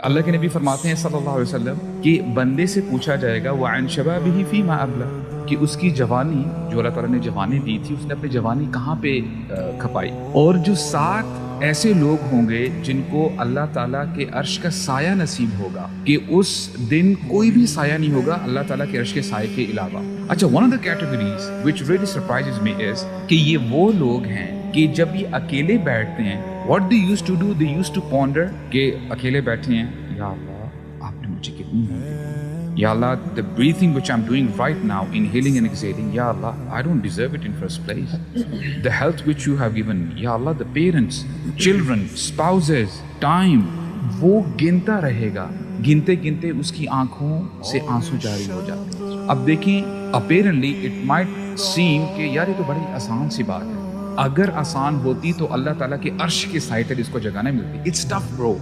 اللہ کے نبی فرماتے ہیں صلی اللہ علیہ وسلم کہ بندے سے پوچھا جائے گا وعن شبابہ فیما ابلا، کہ اس کی جوانی جو اللہ تعالیٰ نے جوانی دی تھی اس نے اپنی جوانی کہاں پہ کھپائی. اور جو 7 ایسے لوگ ہوں گے جن کو اللہ تعالیٰ کے عرش کا سایہ نصیب ہوگا کہ اس دن کوئی بھی سایہ نہیں ہوگا اللہ تعالیٰ کے عرش کے سائے کے علاوہ. اچھا، one of the categories which really surprises me is کہ یہ وہ لوگ ہیں کہ جب یہ اکیلے بیٹھتے ہیں what they used to do, they used to ponder کہ اکیلے بیٹھے ہیں، یا اللہ آپ نے مجھے کتنی ہوں دی، یا اللہ the breathing which I'm doing right now, inhaling and exhaling, یا اللہ I don't deserve it in first place. The health which you have given me, یا اللہ the parents, children, spouses, time، وہ گنتا رہے گا، گنتے گنتے اس کی آنکھوں سے آنسو جاری ہو جاتے ہیں. اب دیکھیں apparently it might seem کہ یار یہ تو بڑی آسان سی بات ہے، اگر آسان ہوتی تو اللہ تعالیٰ کے عرش کے سائے تلے اس کو جگہ نہیں ملتی. It's tough bro.